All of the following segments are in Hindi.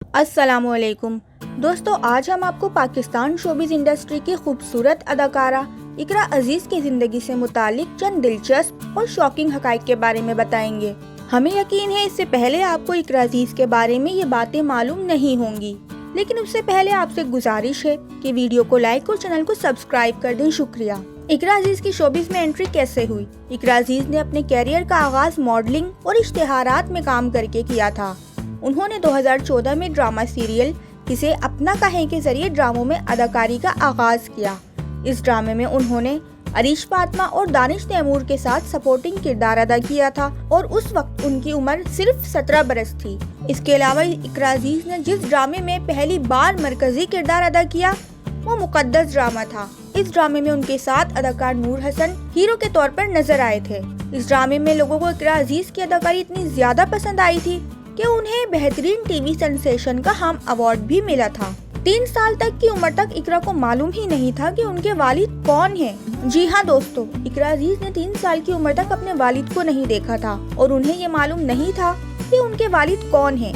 अस्सलामुअलैकुम दोस्तों, आज हम आपको पाकिस्तान शोबिज़ इंडस्ट्री की खूबसूरत अदाकारा इकरा अजीज की जिंदगी से मुतालिक चंद दिलचस्प और शॉकिंग हकाइक के बारे में बताएंगे। हमें यकीन है इससे पहले आपको इकरा अजीज के बारे में ये बातें मालूम नहीं होंगी, लेकिन उससे पहले आपसे गुजारिश है कि वीडियो को लाइक और चैनल को सब्सक्राइब कर दें। शुक्रिया। इकरा अजीज की शोबिज़ में एंट्री कैसे हुई? इकरा अजीज ने अपने कैरियर का आगाज मॉडलिंग और इश्तिहारात में काम करके किया था। उन्होंने 2014 में ड्रामा सीरियल किसे अपना कहें के जरिए ड्रामों में अदाकारी का आगाज किया। इस ड्रामे में उन्होंने अरीश फातमा और दानिश तैमूर के साथ सपोर्टिंग किरदार अदा किया था और उस वक्त उनकी उम्र सिर्फ 17 बरस थी। इसके अलावा इकरा अजीज ने जिस ड्रामे में पहली बार मरकजी किरदार अदा किया वो मुकद्दस ड्रामा था। इस ड्रामे में उनके साथ अदाकार नूर हसन हीरो के तौर पर नजर आए थे। इस ड्रामे में लोगों को इकरा अजीज की अदाकारी इतनी ज्यादा पसंद आई थी कि उन्हें बेहतरीन टीवी सेंसेशन का हाम अवार्ड भी मिला था। 3 साल तक की उम्र तक इकरा को मालूम ही नहीं था कि उनके वालिद कौन हैं। जी हाँ दोस्तों, इकरा अजीज ने 3 साल की उम्र तक अपने वालिद को नहीं देखा था और उन्हें ये मालूम नहीं था कि उनके वालिद कौन हैं,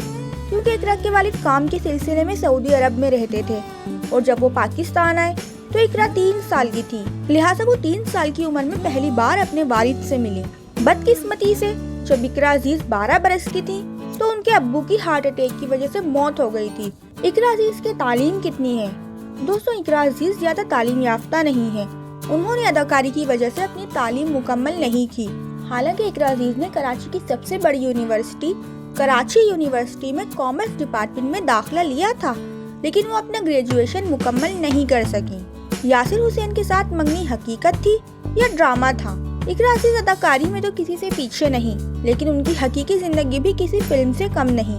क्योंकि इकरा के वालिद काम के सिलसिले में सऊदी अरब में रहते थे और जब वो पाकिस्तान आए तो इकरा 3 साल की थी, लिहाजा वो 3 साल की उम्र में पहली बार अपने वालिद से मिली। बदकिस्मती से जब इकरा अजीज 12 बरस की थी तो उनके अब्बू की हार्ट अटैक की वजह से मौत हो गई थी। इकरा अजीज की तालीम कितनी है? दोस्तों, इकरा अजीज ज्यादा तालीम याफ्ता नहीं है। उन्होंने अदाकारी की वजह से अपनी तालीम मुकम्मल नहीं की। हालांकि इकरा अजीज ने कराची की सबसे बड़ी यूनिवर्सिटी कराची यूनिवर्सिटी में कॉमर्स डिपार्टमेंट में दाखिला लिया था, लेकिन वो अपना ग्रेजुएशन मुकम्मल नहीं कर सकी। यासिर हुसैन के साथ मंगनी हकीकत थी या ड्रामा था? इकरा अजीज अदाकारी में तो किसी से पीछे नहीं, लेकिन उनकी हकीकी जिंदगी भी किसी फिल्म से कम नहीं।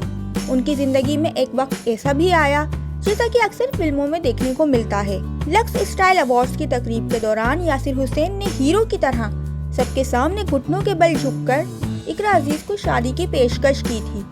उनकी जिंदगी में एक वक्त ऐसा भी आया जैसा कि अक्सर फिल्मों में देखने को मिलता है। लक्स स्टाइल अवार्ड्स की तकरीब के दौरान यासिर हुसैन ने हीरो की तरह सबके सामने घुटनों के बल झुककर इकरा अजीज को शादी की पेशकश की थी।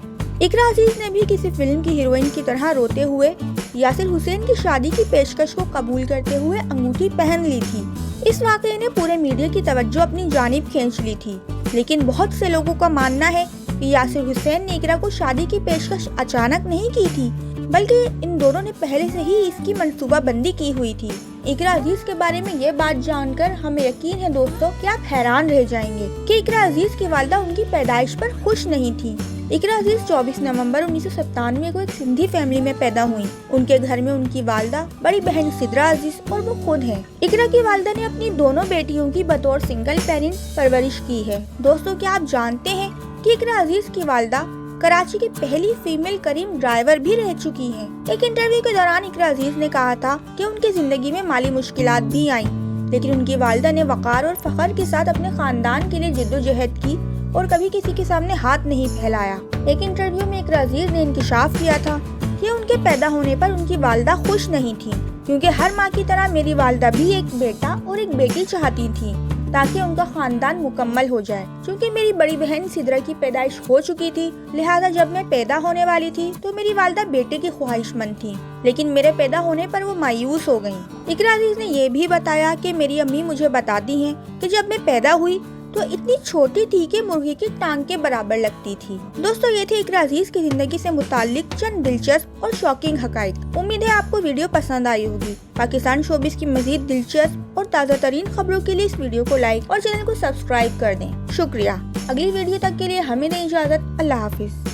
इकरा अजीज ने भी किसी फिल्म की हीरोइन की तरह रोते हुए यासिर हुसैन की शादी की पेशकश को कबूल करते हुए अंगूठी पहन ली थी। इस वाकये ने पूरे मीडिया की तवज्जो अपनी जानिब खींच ली थी, लेकिन बहुत से लोगों का मानना है कि यासिर हुसैन ने इकरा को शादी की पेशकश अचानक नहीं की थी, बल्कि इन दोनों ने पहले से ही इसकी मंसूबाबंदी की हुई थी। इकरा अजीज के बारे में ये बात जानकर हमें यकीन है दोस्तों कि आप हैरान रह जाएंगे कि इकरा अजीज की वालिदा उनकी पैदाइश पर खुश नहीं थी। इकरा अजीज 24 नवंबर 1997 को एक सिंधी फैमिली में पैदा हुई। उनके घर में उनकी वालिदा, बड़ी बहन सिद्रा अजीज और वो खुद हैं। इकरा की वालिदा ने अपनी दोनों बेटियों की बतौर सिंगल पेरेंट परवरिश की है। दोस्तों, क्या आप जानते हैं कि इकरा अजीज की वालिदा कराची की पहली फीमेल करीम ड्राइवर भी रह चुकी हैं। एक इंटरव्यू के दौरान इकरा अजीज ने कहा था कि उनकी जिंदगी में माली मुश्किलात भी आईं, लेकिन उनकी वालिदा ने वकार और फख्र के साथ अपने खानदान के लिए जिद्दोजहद की और कभी किसी के सामने हाथ नहीं फैलाया। एक इंटरव्यू में इकरा अजीज ने इंकशाफ किया था कि उनके पैदा होने पर उनकी वालिदा खुश नहीं थी, क्योंकि हर माँ की तरह मेरी वालिदा भी एक बेटा और एक बेटी चाहती थी ताकि उनका खानदान मुकम्मल हो जाए। क्योंकि मेरी बड़ी बहन सिद्रा की पैदाइश हो चुकी थी, लिहाजा जब मैं पैदा होने वाली थी तो मेरी वालिदा बेटे की ख्वाहिशमंद थी, लेकिन मेरे पैदा होने पर वो मायूस हो गयी। इकरा अजीज ने यह भी बताया कि मेरी अम्मी मुझे बताती हैं कि जब मैं पैदा हुई तो इतनी छोटी थी कि मुर्गी की टांग के बराबर लगती थी। दोस्तों, ये थी इकरा अजीज की जिंदगी से मुताल्लिक चंद दिलचस्प और शॉकिंग हकाइक। उम्मीद है आपको वीडियो पसंद आई होगी। पाकिस्तान शोबिज़ की मजीद दिलचस्प और ताज़ा तरीन खबरों के लिए इस वीडियो को लाइक और चैनल को सब्सक्राइब कर दें। शुक्रिया। अगली वीडियो तक के लिए हमें दें इजाज़त। अल्लाह हाफिज।